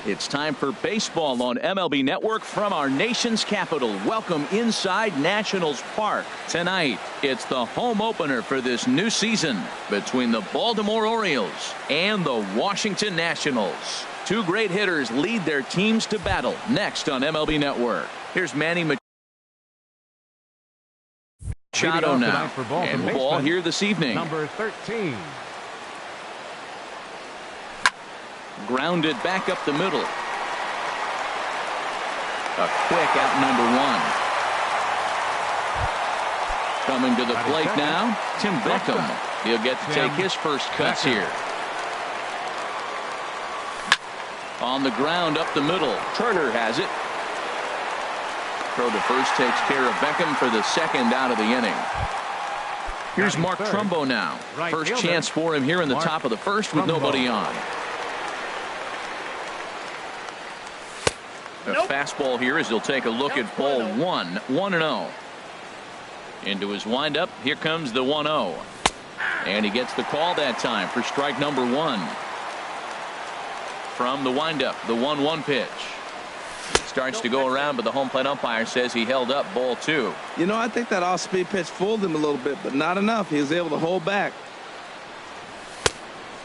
It's time for baseball on MLB Network from our nation's capital. Welcome inside Nationals Park. Tonight, it's the home opener for this new season between the Baltimore Orioles and the Washington Nationals. Two great hitters lead their teams to battle next on MLB Network. Here's Manny Machado now, and ball here this evening. Number 13. Grounded back up the middle. A quick out number one. Coming to the plate now, Tim Beckham. He'll get to take his first cuts here. On the ground up the middle. Turner has it. Throw to first takes care of Beckham for the second out of the inning. Here's Mark Trumbo now. First chance for him here in the top of the first with nobody on. A fastball here as he'll take a look at ball one. 1-0. Into his windup. Here comes the 1-0. And he gets the call that time for strike number one. From the windup, the 1-1 pitch. Starts to go around, but the home plate umpire says he held up ball two. You know, I think that off-speed pitch fooled him a little bit, but not enough. He was able to hold back.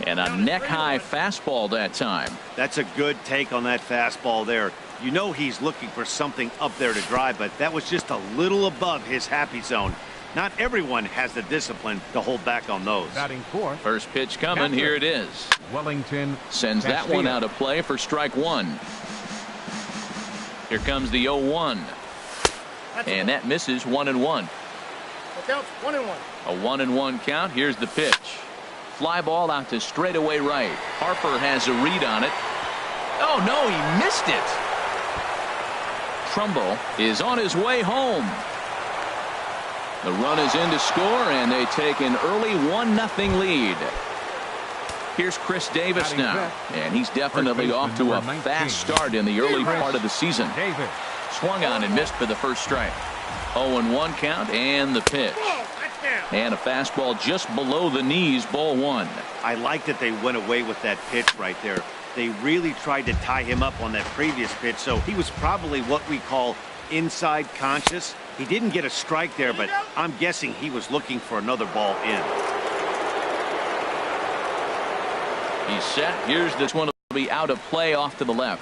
And a neck-high fastball that time. That's a good take on that fastball there. You know he's looking for something up there to drive, but that was just a little above his happy zone. Not everyone has the discipline to hold back on those. Batting fourth. First pitch coming. Here it is. Wellington sends that one out of play for strike one. Here comes the 0-1. And that misses. 1-1. That counts. 1-1. A 1-1 count. Here's the pitch. Fly ball out to straightaway right. Harper has a read on it. Oh no, he missed it. Trumbo is on his way home. The run is in to score, and they take an early 1-0 lead. Here's Chris Davis now, and he's definitely off to a fast start in the early part of the season. Swung on and missed for the first strike. 0-1 count, and the pitch. And a fastball just below the knees, ball one. I like that they went away with that pitch right there. They really tried to tie him up on that previous pitch, so he was probably what we call inside conscious. He didn't get a strike there, but I'm guessing he was looking for another ball in. He's set. Here's this one. Will be out of play off to the left.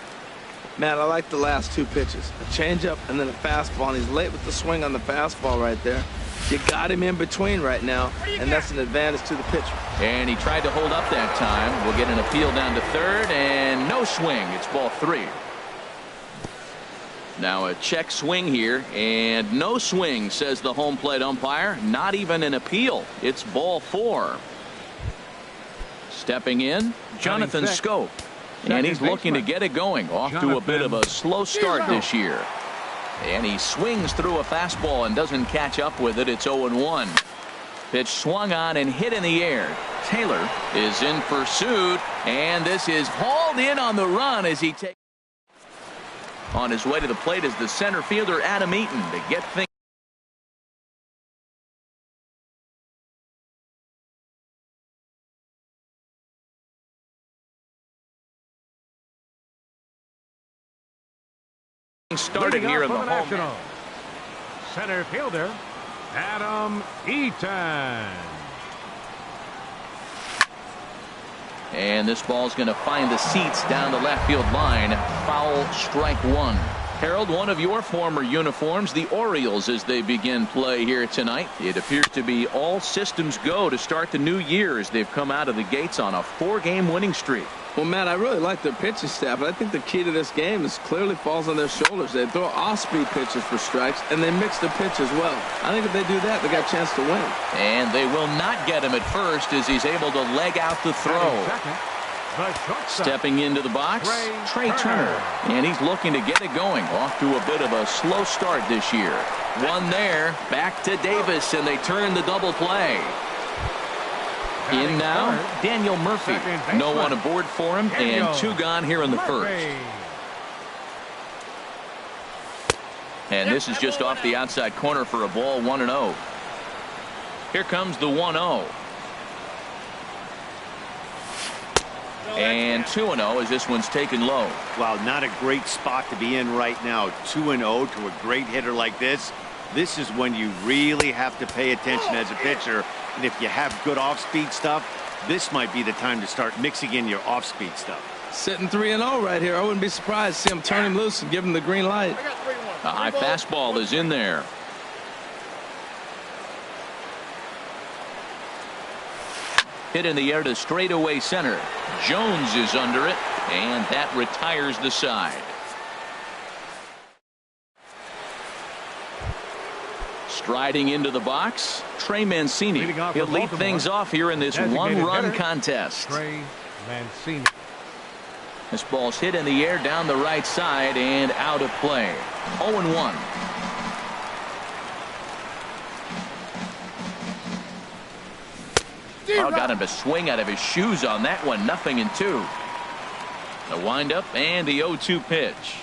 Man, I like the last two pitches. A changeup and then a fastball, and he's late with the swing on the fastball right there. You got him in between right now, and that's an advantage to the pitcher. And he tried to hold up that time. We'll get an appeal down to third, and no swing. It's ball three. Now a check swing here, and no swing, says the home plate umpire. Not even an appeal. It's ball four. Stepping in, Jonathan Scope. And he's looking to get it going. Off to a bit of a slow start this year. And he swings through a fastball and doesn't catch up with it. It's 0-1. Pitch swung on and hit in the air. Taylor is in pursuit, and this is hauled in on the run as he takes. On his way to the plate is the center fielder Adam Eaton to get things started here in the home. Center fielder Adam Eaton. And this ball's going to find the seats down the left field line. Foul, strike one. Harold, one of your former uniforms, the Orioles, as they begin play here tonight. It appears to be all systems go to start the new year as they've come out of the gates on a 4-game winning streak. Well, Matt, I really like their pitching staff, but I think the key to this game is clearly falls on their shoulders. They throw off-speed pitches for strikes, and they mix the pitch as well. I think if they do that, they got a chance to win. And they will not get him at first as he's able to leg out the throw. Stepping into the box, Trey Turner. And he's looking to get it going. Off to a bit of a slow start this year. One there, back to Davis, and they turn the double play. In now, Daniel Murphy. No one aboard for him, and two gone here in the first. And this is just off the outside corner for a ball, 1-0. Here comes the 1-0. And 2-0 as this one's taken low. Well, not a great spot to be in right now. 2-0 to a great hitter like this. This is when you really have to pay attention as a pitcher. And if you have good off-speed stuff, this might be the time to start mixing in your off-speed stuff. Sitting 3-0 right here. I wouldn't be surprised to see him turn him loose and give him the green light. A high fastball is in there. Hit in the air to straightaway center. Jones is under it, and that retires the side. Striding into the box, Trey Mancini. He'll lead things off here in this one-run contest. Trey Mancini. This ball's hit in the air down the right side and out of play. 0-1. Oh, got him to swing out of his shoes on that one. 0-2. The windup and the 0-2 pitch.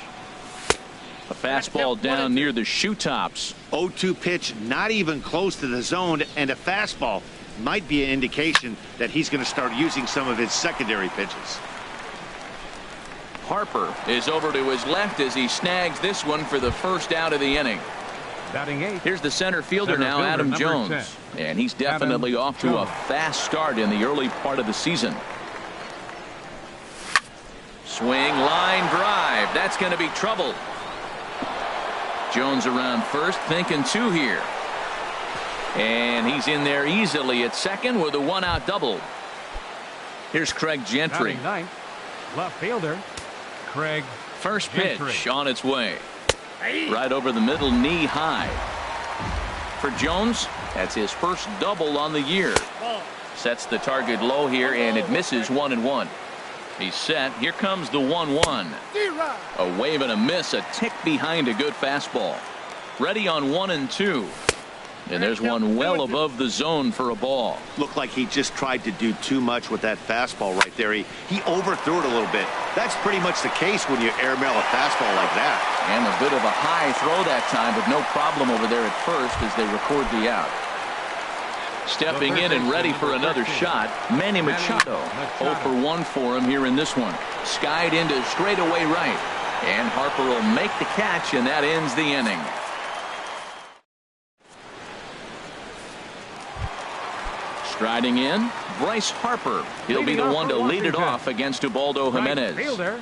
A fastball down near the shoe tops. 0-2 pitch, not even close to the zone, and a fastball might be an indication that he's going to start using some of his secondary pitches. Harper is over to his left as he snags this one for the first out of the inning. Batting eighth. Here's the center fielder now, Adam Jones. 10. And he's definitely off to a fast start in the early part of the season. Swing, line drive. That's going to be trouble. Jones around first, thinking two here. And he's in there easily at second with a one-out double. Here's Craig Gentry. Batting ninth. Left fielder Craig. First Gentry. pitch on its way. Right over the middle, knee high. For Jones, that's his first double on the year. Sets the target low here, and it misses 1-1. He's set. Here comes the 1-1. A wave and a miss, a tick behind a good fastball. Ready on 1-2. And there's one well above the zone for a ball. Looked like he just tried to do too much with that fastball right there. He overthrew it a little bit. That's pretty much the case when you airmail a fastball like that. And a bit of a high throw that time, but no problem over there at first as they record the out. Stepping in and ready for another shot, Manny Machado. 0 for 1 for him here in this one. Skied into straightaway right. And Harper will make the catch, and that ends the inning. Striding in, Bryce Harper. He'll be the one to lead it off against Ubaldo Jimenez. Fielder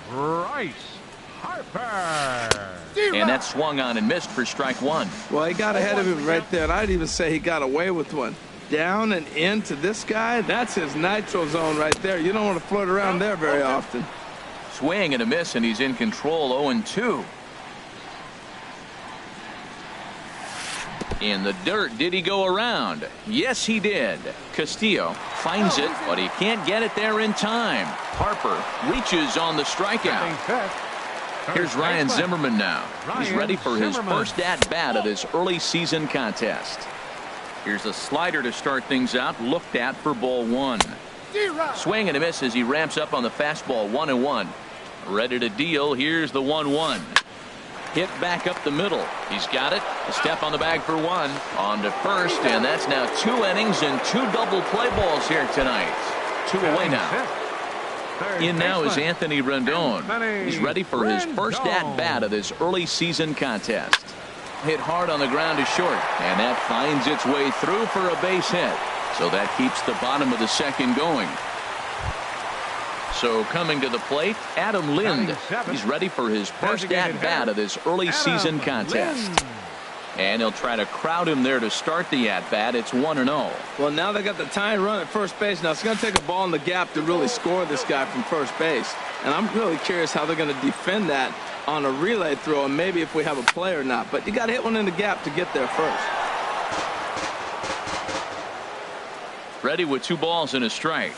Bryce Harper. And that swung on and missed for strike one. Well, he got ahead of him right there, and I'd even say he got away with one. Down and into this guy, that's his nitro zone right there. You don't want to float around there very often. Swing and a miss, and he's in control. 0-2. In the dirt, did he go around? Yes, he did. Castillo finds it, but he can't get it there in time. Harper reaches on the strikeout. Here's Ryan Zimmerman now. He's ready for his first at-bat of this early season contest. Here's a slider to start things out, looked at for ball one. Swing and a miss as he ramps up on the fastball. 1-1. Ready to deal. Here's the 1-1. Hit back up the middle. He's got it. A step on the bag for one. On to first, and that's now 2 innings and 2 double play balls here tonight. 2 away now. In now is Anthony Rendon. He's ready for his first at-bat of this early season contest. Hit hard on the ground to short, and that finds its way through for a base hit. So that keeps the bottom of the second going. So coming to the plate, Adam Lind. He's ready for his first at-bat of this early season contest. And he'll try to crowd him there to start the at-bat. It's 1-0. Well, now they got the tying run at first base. Now it's going to take a ball in the gap to really score this guy from first base. And I'm really curious how they're going to defend that on a relay throw, and maybe if we have a play or not. But you got to hit one in the gap to get there first. Ready with 2 balls and a strike.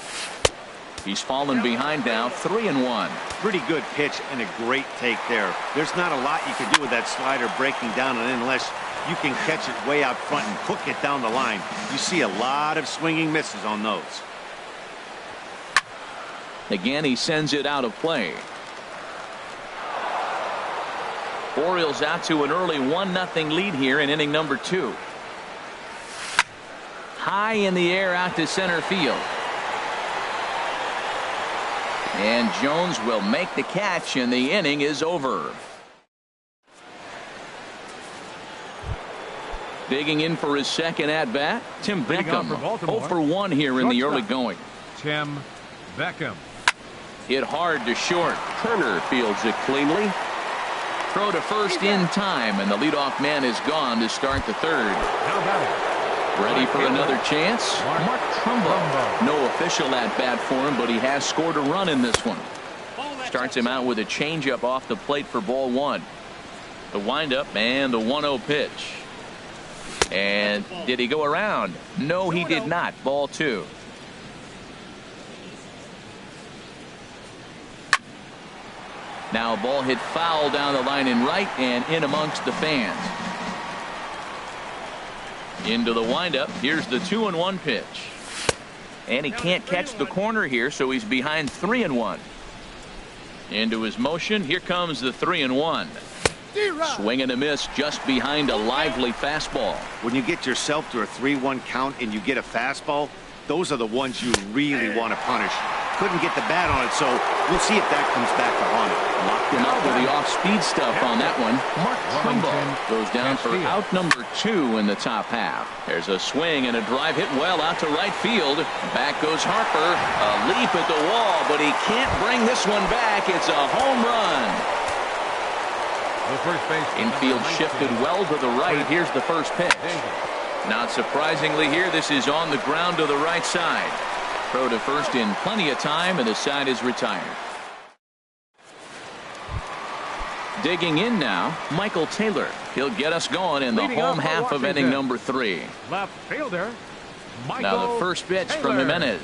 He's fallen behind now, 3-1. Pretty good pitch and a great take there. There's not a lot you can do with that slider breaking down, and unless you can catch it way out front and hook it down the line, you see a lot of swinging misses on those. Again, he sends it out of play. Orioles out to an early 1-0 lead here in inning number 2. High in the air out to center field. And Jones will make the catch, and the inning is over. Digging in for his second at-bat, Tim Beckham. 0 for 1 here in the early going. Tim Beckham. Hit hard to short. Turner fields it cleanly. Throw to first in time, and the leadoff man is gone to start the third. Now batting. Ready for another chance? Mark Trumbo. No official at-bat for him, but he has scored a run in this one. Starts him out with a changeup off the plate for ball one. The windup and the 1-0 pitch. And did he go around? No, he did not. Ball two. Now a ball hit foul down the line in right and in amongst the fans. Into the windup. Here's the 2-1 pitch. And he can't catch the corner here, so he's behind 3-1. Into his motion. Here comes the 3-1. Swing and a miss just behind a lively fastball. When you get yourself to a 3-1 count and you get a fastball, those are the ones you really want to punish. Couldn't get the bat on it, so we'll see if that comes back to haunt it. Locked him up with the off-speed stuff on that one. Mark Trumbo goes down for out number 2 in the top half. There's a swing and a drive hit well out to right field. Back goes Harper. A leap at the wall, but he can't bring this one back. It's a home run. Infield shifted well to the right. Here's the first pitch. Not surprisingly here, this is on the ground to the right side. Throw to first in plenty of time, and the side is retired. Digging in now, Michael Taylor. He'll get us going in the home half of inning number 3. Left fielder, Michael now the first pitch Taylor. from Jimenez.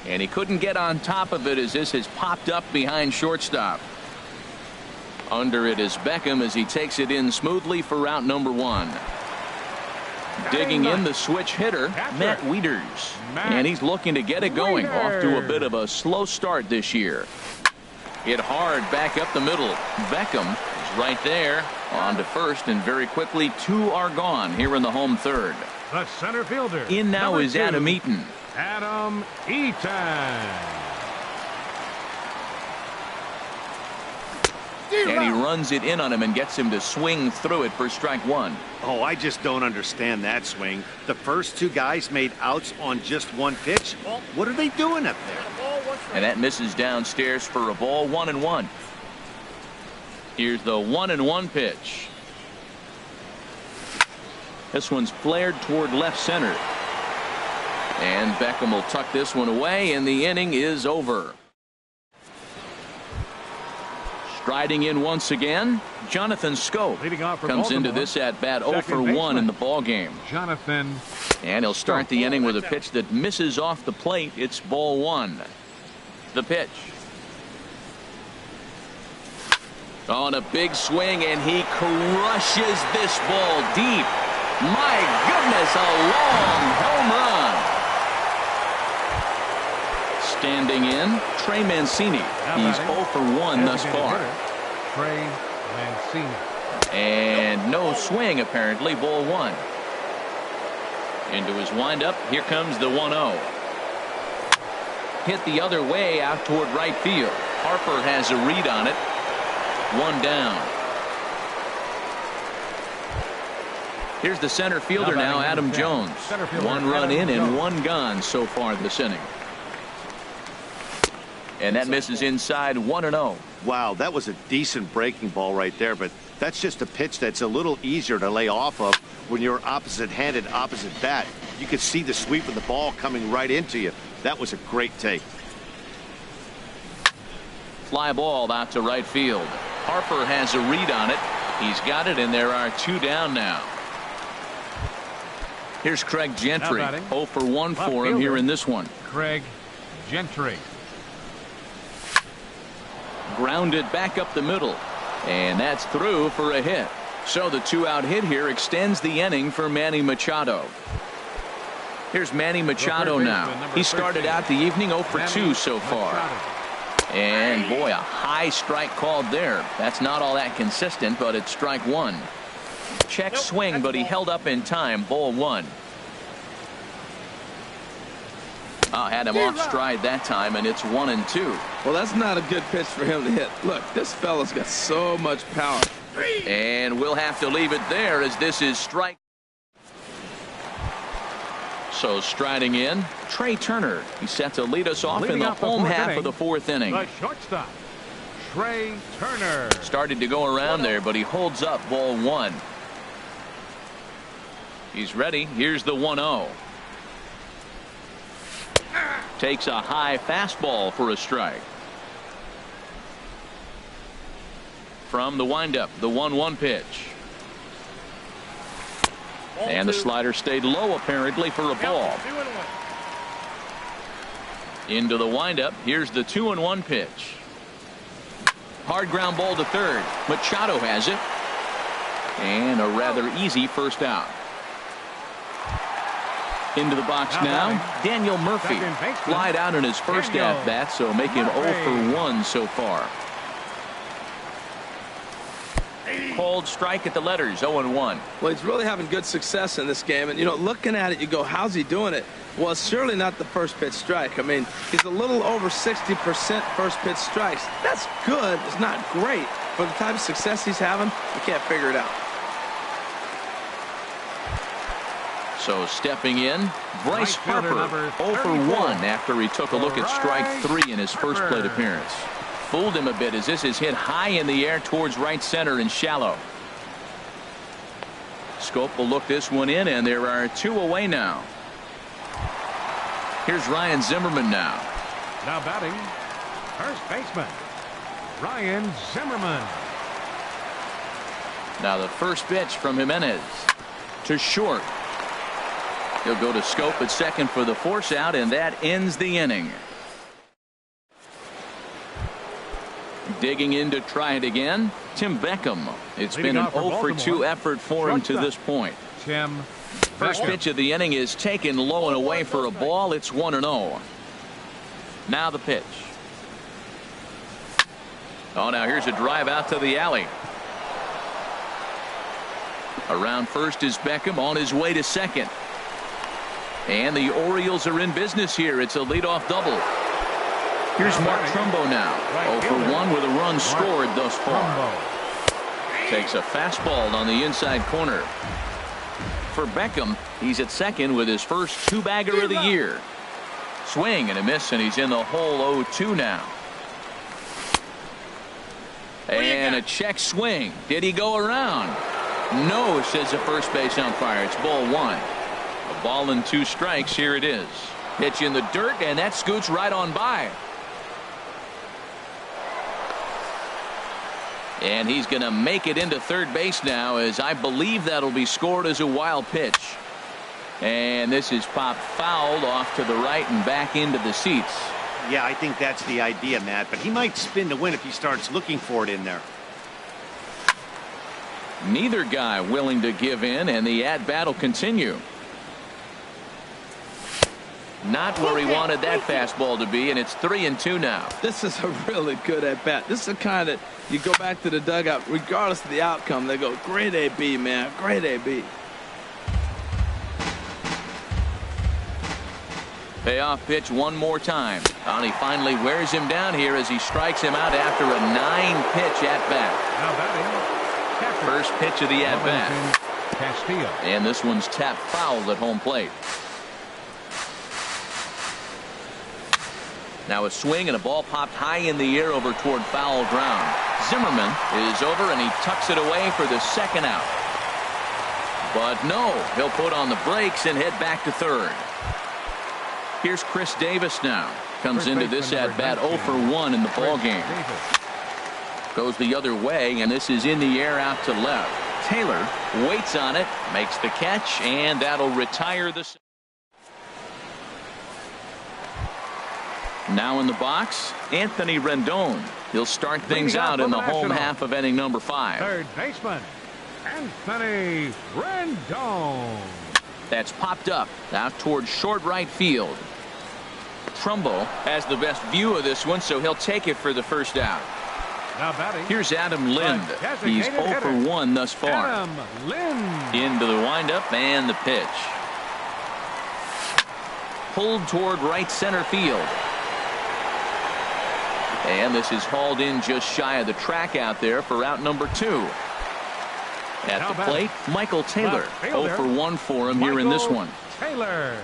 And he couldn't get on top of it as this has popped up behind shortstop. Under it is Beckham as he takes it in smoothly for out number 1. Digging in the switch hitter, Matt Wieters. And he's looking to get it going. Off to a bit of a slow start this year. Hit hard back up the middle. Beckham is right there. On to first, and very quickly 2 are gone here in the home third. The center fielder. In now is Adam Eaton. Adam Eaton. And he runs it in on him and gets him to swing through it for strike 1. Oh, I just don't understand that swing. The first 2 guys made outs on just 1 pitch. What are they doing up there? And that misses downstairs for a ball. 1-1. Here's the 1-1 pitch. This one's flared toward left center. And Beckham will tuck this one away, and the inning is over. Striding in once again, Jonathan Scope comes into this at bat 0 for 1 in the ball game. Jonathan. And he'll start the inning with a pitch that misses off the plate. It's ball 1. The pitch. On a big swing, and he crushes this ball deep. My goodness, a long home run. Standing in, Trey Mancini. He's 0 for 1 thus far. Trey Mancini. And no swing, apparently. Ball 1. Into his windup. Here comes the 1-0. Hit the other way out toward right field. Harper has a read on it. 1 down. Here's the center fielder now, Adam Jones. 1 run in and 1 gone so far this inning. And that misses inside. 1-0. Wow, that was a decent breaking ball right there, but that's just a pitch that's a little easier to lay off of when you're opposite-handed, opposite bat. You could see the sweep of the ball coming right into you. That was a great take. Fly ball out to right field. Harper has a read on it. He's got it, and there are 2 down now. Here's Craig Gentry. 0 for 1 for him here in this one. Craig Gentry. Grounded back up the middle, and that's through for a hit. So the 2-out hit here extends the inning for Manny Machado. Here's Manny Machado now. He started out the evening 0 for 2 so far. And boy, a high strike called there. That's not all that consistent, but it's strike 1. Check swing, but he held up in time. Ball 1. Had him off stride that time, and it's 1-2. Well, that's not a good pitch for him to hit. Look, this fella's got so much power. And we'll have to leave it there as this is strike. So striding in, Trey Turner. He's set to lead us off in the home half of the fourth inning. The shortstop, Trey Turner. Started to go around there, but he holds up ball one. He's ready. Here's the 1-0. Takes a high fastball for a strike. From the windup, the 1-1 pitch. And the slider stayed low apparently for a ball. Into the windup. Here's the 2-1 pitch. Hard ground ball to third. Machado has it. And a rather easy first out. Into the box now, Daniel Murphy. Flied out in his first at bat, so making 0 for 1 so far. Cold strike at the letters, 0-1. Well, he's really having good success in this game. And, you know, looking at it, you go, how's he doing it? Well, it's surely not the first pitch strike. I mean, he's a little over 60% first pitch strikes. That's good. It's not great. For the type of success he's having, you can't figure it out. So stepping in, Bryce Harper, 0 for 1 after he took a look at strike 3 in his first plate appearance. Fooled him a bit as this is hit high in the air towards right center and shallow. Scope will look this one in, and there are 2 away now. Here's Ryan Zimmerman now. Now batting, first baseman, Ryan Zimmerman. Now the first pitch from Jimenez to short. He'll go to Scope at second for the force out, and that ends the inning. Digging in to try it again, Tim Beckham. It's been an 0 for 2 effort for him to this point. Tim First pitch of the inning is taken low and away for a ball. It's 1-0. Now the pitch. Oh, now here's a drive out to the alley. Around first is Beckham on his way to second. And the Orioles are in business here. It's a leadoff double. Here's Mark Trumbo now. 0 for 1 with a run scored thus far. Takes a fastball on the inside corner. For Beckham, he's at second with his first 2-bagger of the year. Swing and a miss, and he's in the hole 0-2 now. And a check swing. Did he go around? No, says the first base umpire. It's ball 1. A ball and 2 strikes. Here it is. Pitch in the dirt, and that scoots right on by. And he's going to make it into third base now, as I believe that'll be scored as a wild pitch. And this is popped fouled off to the right and back into the seats. Yeah, I think that's the idea, Matt, but he might spin to win if he starts looking for it in there. Neither guy willing to give in, and the at-bat will continue. Not where he wanted that fastball to be, and it's 3-2 now. This is a really good at-bat. This is the kind that you go back to the dugout, regardless of the outcome, they go, great AB, man, great AB. Payoff pitch one more time. And he finally wears him down here as he strikes him out after a 9-pitch at-bat. First pitch of the at-bat. And this one's tapped foul at home plate. Now a swing and a ball popped high in the air over toward foul ground. Zimmerman is over, and he tucks it away for the second out. But no, he'll put on the brakes and head back to third. Here's Chris Davis now. Comes into this at bat 0 for 1 in the ball game. Goes the other way, and this is in the air out to left. Taylor waits on it, makes the catch, and that'll retire the. Now in the box, Anthony Rendon. He'll start things out in the home half of inning number 5. Third baseman, Anthony Rendon. That's popped up out towards short right field. Trumbo has the best view of this one, so he'll take it for the first out. Now batting. Here's Adam Lind. He's 0 for 1 thus far. Adam Lind. Into the windup and the pitch. pulled toward right center field. And this is hauled in just shy of the track out there for out number 2. At the plate, Michael Taylor. 0 for 1 for him here in this one. Taylor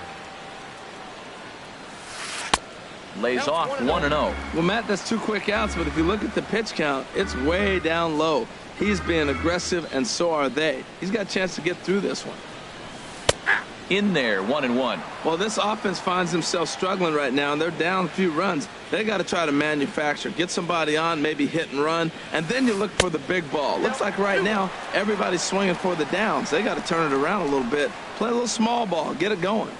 lays off 1-0. Well, Matt, that's 2 quick outs, but if you look at the pitch count, it's way down low. He's being aggressive, and so are they. He's got a chance to get through this one. In there, 1-1. Well, this offense finds themselves struggling right now, and they're down a few runs. They got to try to manufacture, get somebody on, maybe hit and run, and then you look for the big ball. Looks like right now everybody's swinging for the downs. They got to turn it around a little bit, play a little small ball, get it going.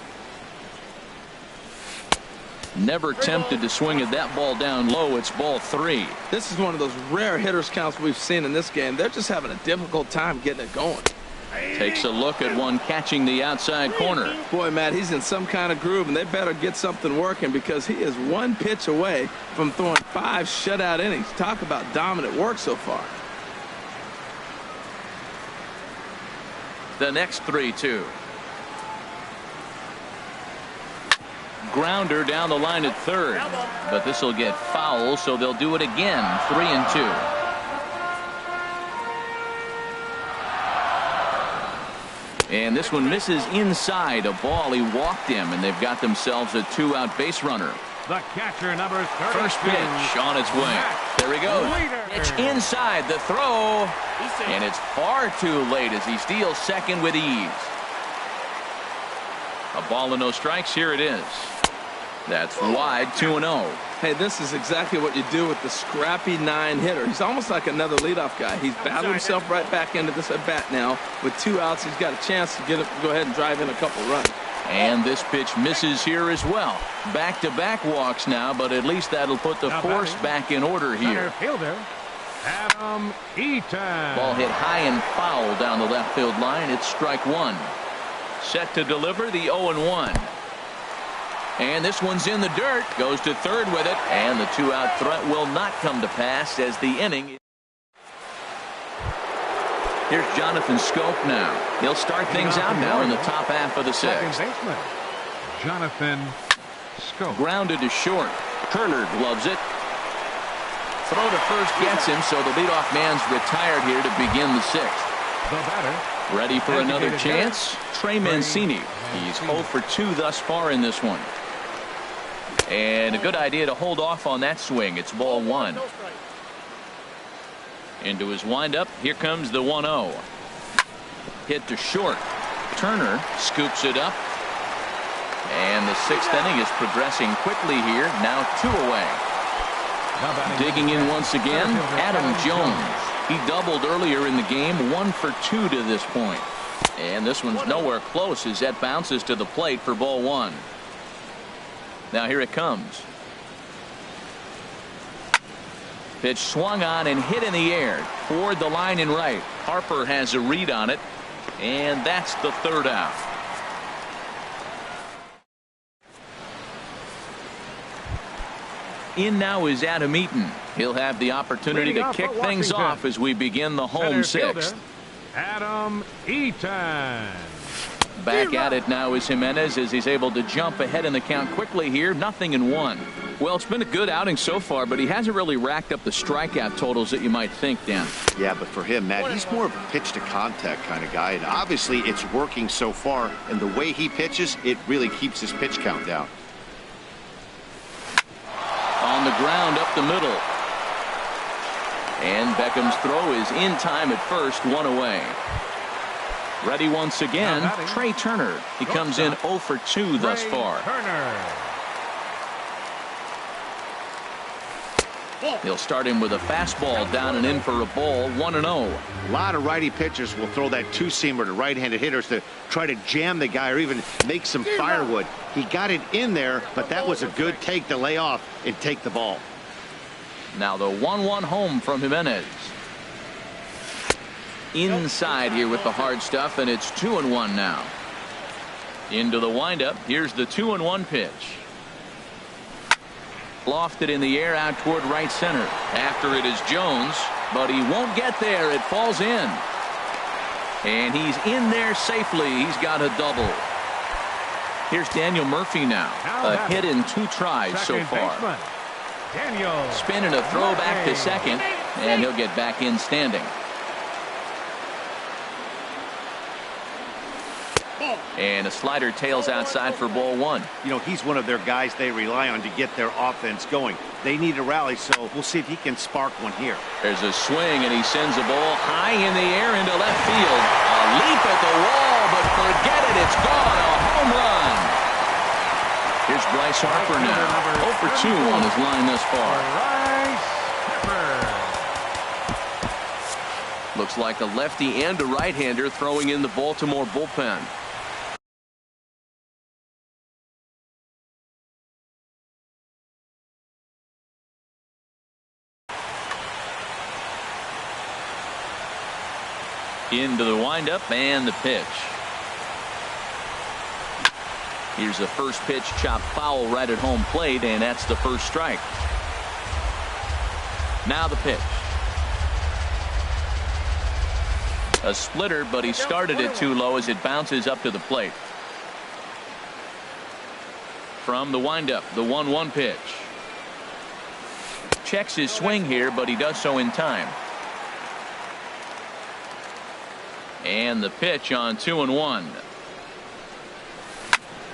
Never tempted to swing at that ball down low. It's ball 3. This is one of those rare hitters counts we've seen in this game. They're just having a difficult time getting it going. Takes a look at one catching the outside corner. Boy, Matt, he's in some kind of groove, and they better get something working because he is 1 pitch away from throwing 5 shutout innings. Talk about dominant work so far. The next 3-2. Grounder down the line at third, but this will get foul, so they'll do it again. 3-2. And this one misses inside a ball. He walked him, and they've got themselves a 2-out base runner. The catcher, number 32. First pitch on its way. There he goes. Pitch inside the throw, and it's far too late as he steals second with ease. A ball and no strikes. Here it is. That's wide. 2-0. Hey, this is exactly what you do with the scrappy 9 hitter. He's almost like another leadoff guy. He's battled himself right back into this at bat now. With 2 outs, he's got a chance to get it, go ahead and drive in a couple runs. And this pitch misses here as well. Back-to-back walks now, but at least that'll put the force back in order here. Fielder, Adam Eaton. Ball hit high and foul down the left field line. It's strike 1. Set to deliver the 0-1. And this one's in the dirt. Goes to third with it. And the 2-out threat will not come to pass as the inning. Here's Jonathan Scope now. He'll start things out now in the top half of the 6th. Jonathan Scope. Grounded to short. Turner gloves it. Throw to first gets him, so the leadoff man's retired here to begin the 6th. The batter. Ready for another chance? Trey Mancini. He's 0 for 2 thus far in this one. And a good idea to hold off on that swing. It's ball 1. Into his windup. Here comes the 1-0. Hit to short. Turner scoops it up. And the 6th inning is progressing quickly here. Now 2 away. Digging in once again, Adam Jones. He doubled earlier in the game. 1 for 2 to this point. And this one's nowhere close as that bounces to the plate for ball 1. Now here it comes. Pitch swung on and hit in the air toward the line and right. Harper has a read on it, and that's the 3rd out. In now is Adam Eaton. He'll have the opportunity to kick things off as we begin the home 6th. Adam Eaton. Back at it now is Jimenez as he's able to jump ahead in the count quickly here. 0-1. Well, it's been a good outing so far, but he hasn't really racked up the strikeout totals that you might think, Dan. Yeah, but for him, Matt, he's more of a pitch to contact kind of guy, and obviously it's working so far, and the way he pitches, it really keeps his pitch count down. On the ground up the middle. And Beckham's throw is in time at first. 1 away. Ready once again, Trey Turner. He comes in 0 for 2 thus far. He'll start him with a fastball down and in for a ball. 1-0. A lot of righty pitchers will throw that 2-seamer to right-handed hitters to try to jam the guy or even make some firewood. He got it in there, but that was a good take to lay off and take the ball. Now the 1-1 home from Jimenez. Inside here with the hard stuff, and it's 2-1 now. Into the windup. Here's the 2-1 pitch. Lofted in the air out toward right center. After it is Jones, but he won't get there. It falls in. And he's in there safely. He's got a double. Here's Daniel Murphy now. A hit in 2 tries so far. Spin and a throw back to second, and he'll get back in standing. And a slider tails outside for ball 1. You know, he's one of their guys they rely on to get their offense going. They need a rally, so we'll see if he can spark one here. There's a swing, and he sends the ball high in the air into left field. A leap at the wall, but forget it, it's gone. A home run. Here's Bryce Harper now. 0 for 2 on his line thus far. Looks like a lefty and a right-hander throwing in the Baltimore bullpen. Into the windup and the pitch. Here's a first pitch chopped foul right at home plate, and that's the first strike. Now the pitch. A splitter, but he started it too low as it bounces up to the plate. From the windup, the 1-1 pitch. Checks his swing here, but he does so in time. And the pitch on 2-1.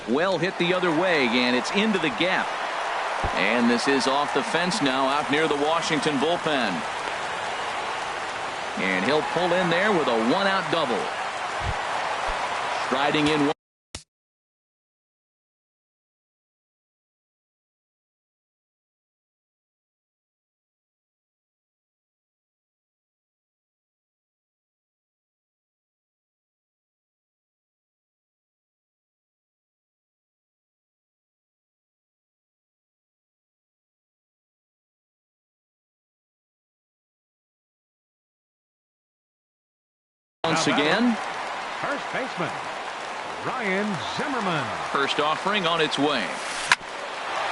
Well hit the other way, and it's into the gap. And this is off the fence now out near the Washington bullpen. And he'll pull in there with a 1-out double. Striding in. Once again, first baseman Ryan Zimmerman. First offering on its way.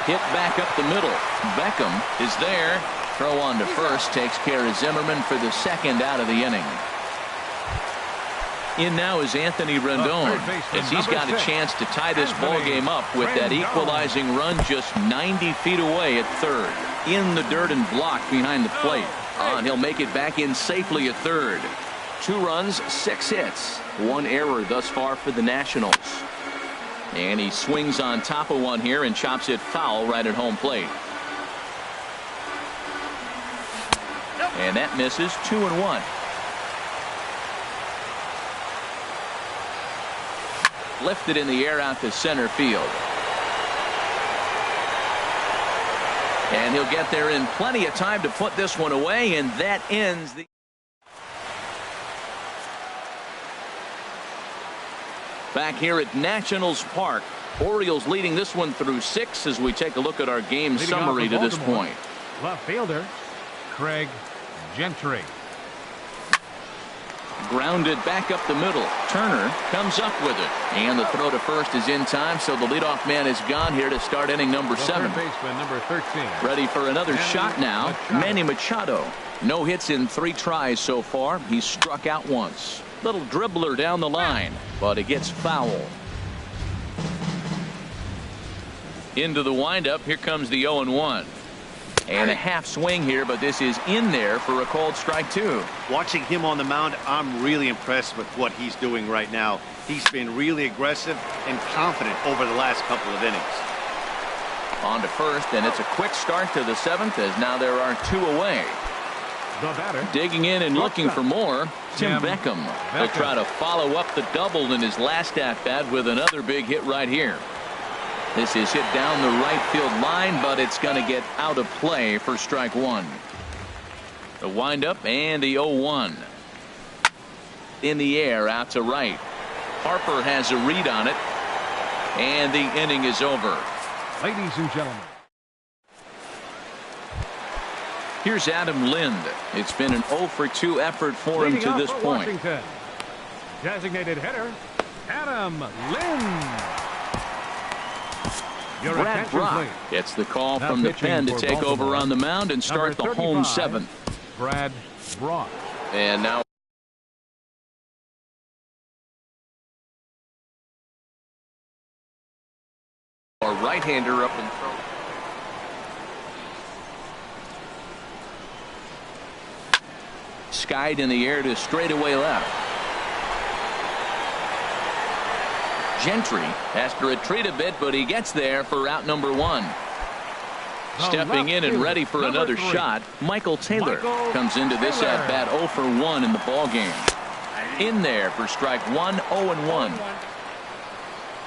Hit back up the middle. Beckham is there. Throw on to first takes care of Zimmerman for the second out of the inning. In now is Anthony Rendon, as he's got a chance to tie this ball game up with that equalizing run just 90 feet away at third. In the dirt and blocked behind the plate. And he'll make it back in safely at third. 2 runs, 6 hits, 1 error thus far for the Nationals. And he swings on top of one here and chops it foul right at home plate. And that misses. 2-1. Lifted in the air out to center field. And he'll get there in plenty of time to put this one away, and that ends the back here at Nationals Park. Orioles leading this one through 6 as we take a look at our game summary to this point. Left fielder Craig Gentry. Grounded back up the middle. Turner comes up with it. And the throw to first is in time, so the leadoff man is gone here to start inning number 7. Third baseman number 13. Ready for another shot now. Manny Machado. No hits in 3 tries so far. He's struck out once. Little dribbler down the line, but it gets foul. Into the windup. Here comes the 0-1. And a half swing here, but this is in there for a called strike 2. Watching him on the mound, I'm really impressed with what he's doing right now. He's been really aggressive and confident over the last couple of innings. On to first, and it's a quick start to the 7th as now there are 2 away. The batter, digging in and looking for more, Tim Beckham. He'll try to follow up the double in his last at-bat with another big hit right here. This is hit down the right field line, but it's going to get out of play for strike 1. The windup and the 0-1. In the air out to right. Harper has a read on it, and the inning is over. Ladies and gentlemen, here's Adam Lind. It's been an 0 for 2 effort for him to this point. Washington. Designated hitter Adam Lind. Brad Brock gets the call from the pen to take over on the mound and start the home 7th. Brad Brock. And now right-hander up in front. Skied in the air to straightaway left. Gentry has to retreat a bit, but he gets there for out number one. Stepping in and ready for another shot, Michael Taylor comes into this at-bat 0 for 1 in the ball game. In there for strike one, 0-1.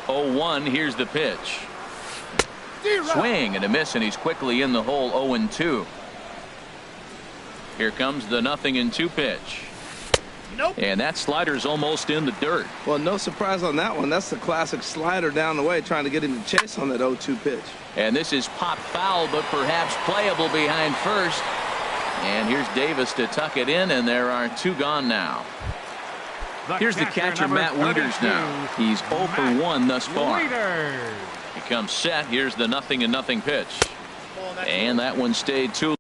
0-1, here's the pitch. Swing and a miss, and he's quickly in the hole, 0-2. Here comes the 0-2 pitch. Nope. And that slider's almost in the dirt. Well, no surprise on that one. That's the classic slider down the way, trying to get him to chase on that 0-2 pitch. And this is pop foul, but perhaps playable behind first. And here's Davis to tuck it in, and there are two gone now. Here's the catcher, Matt Wieters now. He's 0 for 1 thus far. He comes set. Here's the 0-0 pitch. And that one stayed too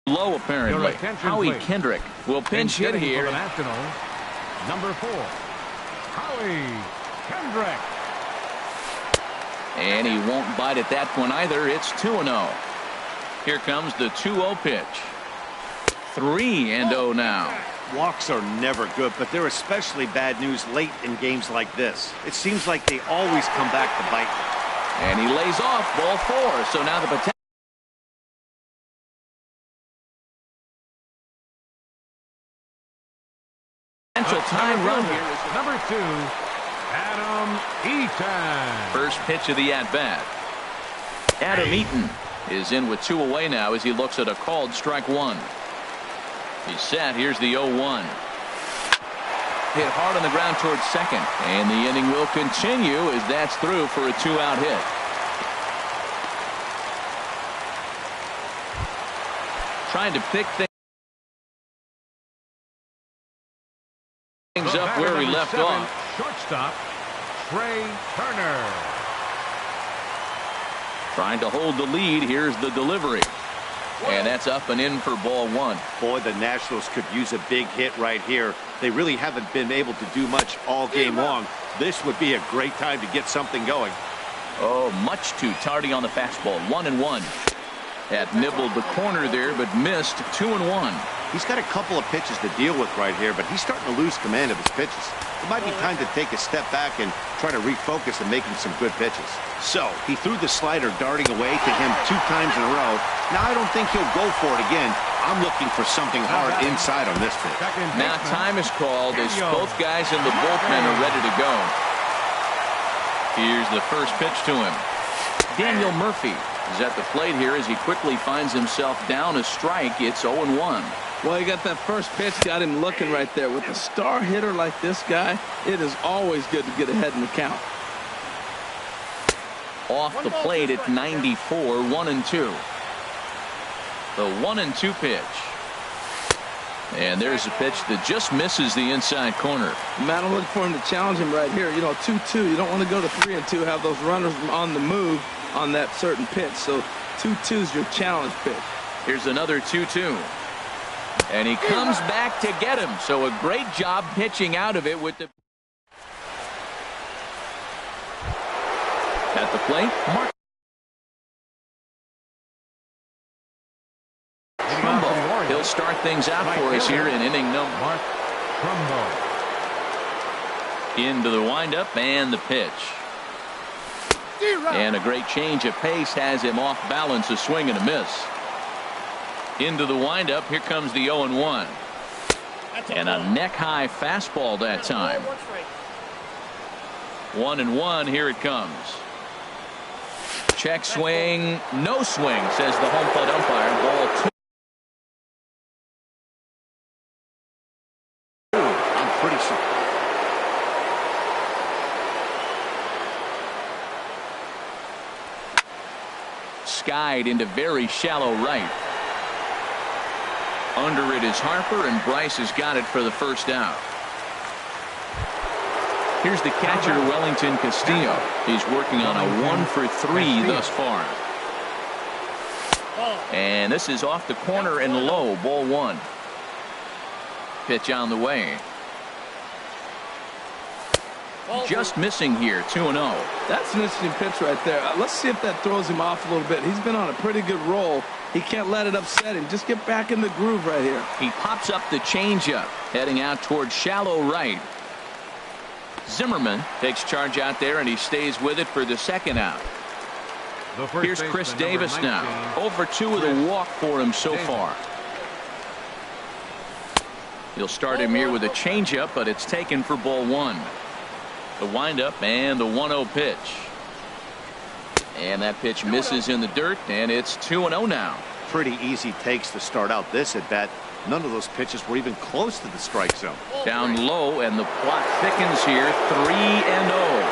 low, apparently. Howie Kendrick will pinch hit here. For the Nationals, number 4, Howie Kendrick. And he won't bite at that one either. It's 2-0. Here comes the 2-0 pitch. 3-0 now. Walks are never good, but they're especially bad news late in games like this. It seems like they always come back to bite. And he lays off ball 4. So now the potential time run here is number 2, Adam Eaton. first pitch of the at-bat. Adam Eaton is in with 2 away now as he looks at a called strike 1. He's set. Here's the 0-1. Hit hard on the ground towards second, and the inning will continue as that's through for a 2-out hit. Trying to pick things up where he left off. Shortstop, Trey Turner. Trying to hold the lead. Here's the delivery. And that's up and in for ball 1. Boy, the Nationals could use a big hit right here. They really haven't been able to do much all game long. This would be a great time to get something going. Oh, much too tardy on the fastball. 1-1. Had nibbled the corner there, but missed. 2-1. He's got a couple of pitches to deal with right here, but he's starting to lose command of his pitches. It might be time to take a step back and try to refocus and making some good pitches. So he threw the slider darting away to him 2 times in a row. Now I don't think he'll go for it again. I'm looking for something hard inside on this pitch. Now time is called as both guys in the bullpen are ready to go. Here's the first pitch to him. Daniel Murphy is at the plate here as he quickly finds himself down a strike. It's 0-1. Well, he got that first pitch, got him looking right there. With a star hitter like this guy, it is always good to get ahead in the count. Off the plate at 94, 1-2. The 1-2 pitch. And there's a pitch that just misses the inside corner. Matt, I'm looking for him to challenge him right here. You know, 2-2. You don't want to go to 3-2, have those runners on the move on that certain pitch. So 2-2 is your challenge pitch. Here's another 2-2. And he comes back to get him. So a great job pitching out of it with the... At the plate, Mark Trumbo. He'll start things out for us here in inning number. Mark Trumbo. Into the windup and the pitch. And a great change of pace has him off balance, a swing and a miss. Into the windup, here comes the 0-1. And a neck-high fastball that time. 1-1, here it comes. Check swing, no swing, says the home plate umpire. Ball 2. I'm pretty sure. Skied into very shallow right. Under it is Harper, and Bryce has got it for the first out. Here's the catcher, Wellington Castillo. He's working on a 1 for 3 thus far. And this is off the corner and low, ball one. Pitch on the way. Just missing here, 2-0. That's an interesting pitch right there. Let's see if that throws him off a little bit. He's been on a pretty good roll. He can't let it upset him. Just get back in the groove right here. He pops up the changeup, heading out towards shallow right. Zimmerman takes charge out there, and he stays with it for the second out. Here's Chris Davis now. Over 2 with a walk for him so far. He'll start him here with a changeup, but it's taken for ball one. The windup and the 1-0 pitch. And that pitch misses in the dirt, and it's 2-0 now. Pretty easy takes to start out this at bat. None of those pitches were even close to the strike zone. Down low, and the plot thickens here. 3-0.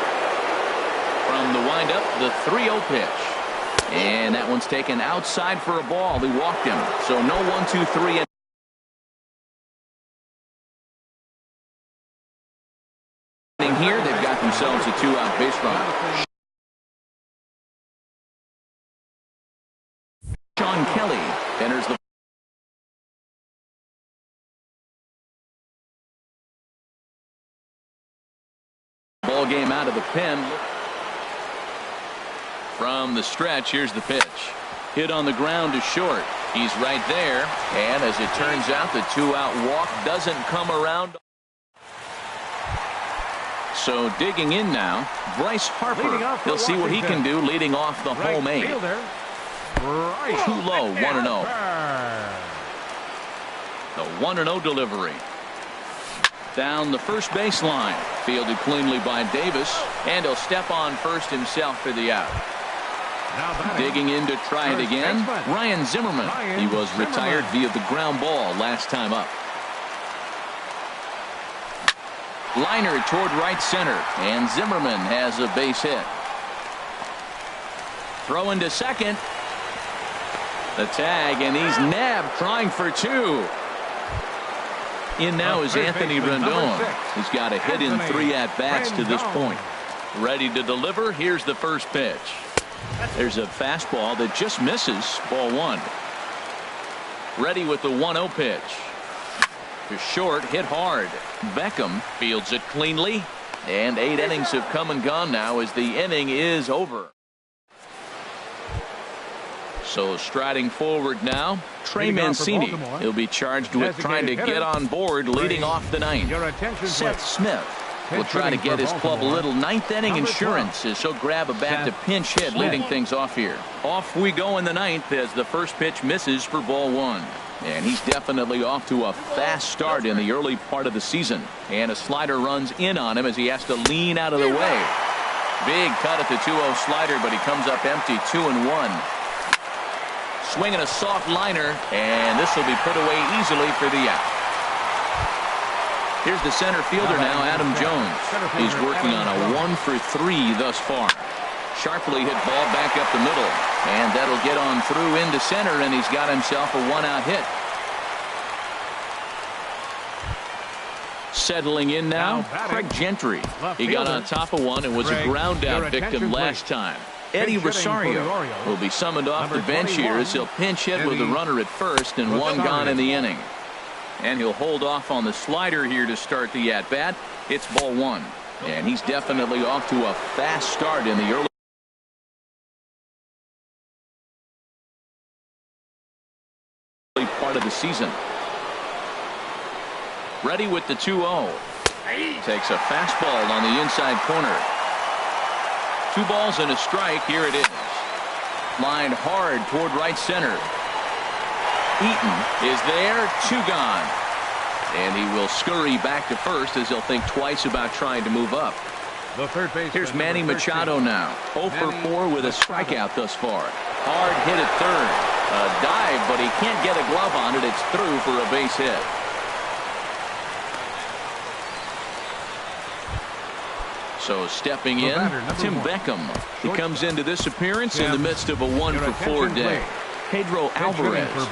From the windup, the 3-0 pitch. And that one's taken outside for a ball. He walked him. So no 1-2-3. Here, they've got themselves a 2-out base runner. Sean Kelly enters the ball game out of the pen. From the stretch, here's the pitch. Hit on the ground to short. He's right there. And as it turns out, the 2-out walk doesn't come around. So digging in now, Bryce Harper. He'll see what he can do leading off the home 8. Too low, 1-0. The 1-0 delivery. Down the first baseline. Fielded cleanly by Davis. And he'll step on first himself for the out. Digging in to try it again, Ryan Zimmerman. He was retired via the ground ball last time up. Liner toward right center, and Zimmerman has a base hit. Throw into second. The tag, and he's nabbed, trying for 2. In now is Anthony Rendon. He's got a hit in 3 at-bats to this point. Ready to deliver. Here's the first pitch. There's a fastball that just misses, ball one. Ready with the 1-0 pitch. To short, hit hard. Beckham fields it cleanly. And 8 innings have come and gone now as the inning is over. So striding forward now, Trey Mancini. He'll be charged with trying to get on board leading off the 9th. Seth Smith will try to get his club a little 9th inning insurance as he'll grab a bat to pinch hit leading things off here. Off we go in the 9th as the first pitch misses for ball one. And he's definitely off to a fast start in the early part of the season. And a slider runs in on him as he has to lean out of the way. Big cut at the 2-0 slider, but he comes up empty, 2-1. Swinging a soft liner, and this will be put away easily for the out. Here's the center fielder now, Adam Jones. He's working on a 1 for 3 thus far. Sharply hit ball back up the middle, and that'll get on through into center, and he's got himself a 1-out hit. Settling in now, Craig Gentry. He got on top of one and was a ground-out victim last time. Eddie Rosario will be summoned off the bench here as he'll pinch hit with the runner at first and 1 gone in the inning. And he'll hold off on the slider here to start the at-bat. It's ball one, and he's definitely off to a fast start in the early part of the season. Ready with the 2-0. Takes a fastball on the inside corner. 2 balls and a strike. Here it is. Lined hard toward right center. Eaton is there. 2 gone. And he will scurry back to first as he'll think twice about trying to move up. Here's Manny Machado now. 0 for 4 with a strikeout thus far. Hard hit at third. A dive, but he can't get a glove on it. It's through for a base hit. So stepping in, Tim Beckham. He comes into this appearance in the midst of a 1 for 4 day. Pedro Alvarez will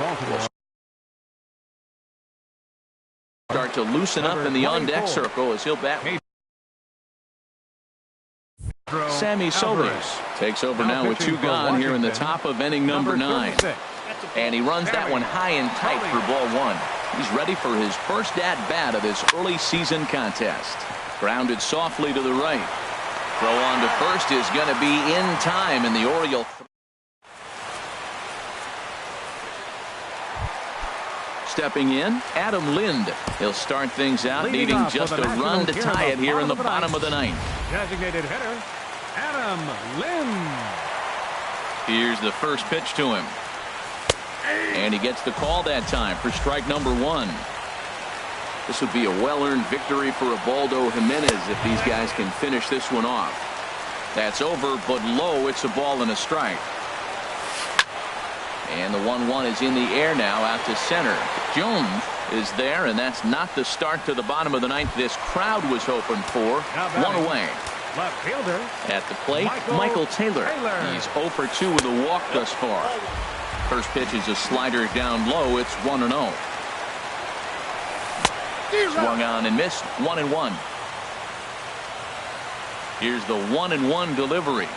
start to loosen up in the on-deck circle as he'll bat. Sammy Solis takes over now with 2 gone here in the top of inning number 9. And he runs that one high and tight for ball one. He's ready for his first at-bat of this early season contest. Grounded softly to the right. Throw on to first is going to be in time, and the Oriole. Stepping in, Adam Lind. He'll start things out, needing just a run to tie it here in the bottom of the ninth. Designated hitter, Adam Lind. Here's the first pitch to him. And he gets the call that time for strike number one. This would be a well-earned victory for Ubaldo Jimenez if these guys can finish this one off. That's over, but low. It's a ball and a strike. And the 1-1 is in the air now out to center. Jones is there, and that's not the start to the bottom of the ninth this crowd was hoping for. One away. Left fielder. At the plate, Michael Taylor. He's 0 for 2 with a walk thus far. First pitch is a slider down low. It's 1-0. Swung on and missed. 1-1. Here's the 1-1 delivery.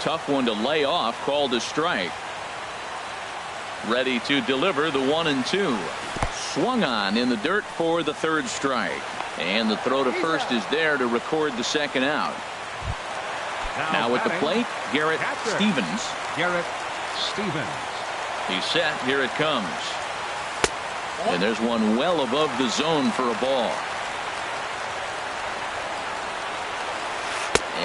Tough one to lay off. Called a strike. Ready to deliver the 1-2. Swung on in the dirt for the third strike. And the throw to first is there to record the second out. Now at the plate, Garrett Stevens. Garrett Stevens. He's set. Here it comes. And there's one well above the zone for a ball.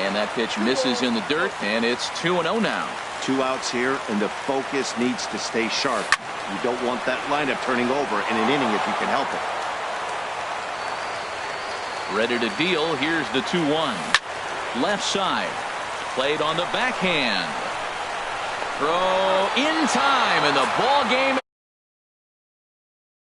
And that pitch misses in the dirt, and it's 2-0 now. 2 outs here, and the focus needs to stay sharp. You don't want that lineup turning over in an inning if you can help it. Ready to deal. Here's the 2-1. Left side. Played on the backhand. Throw in time, and the ball game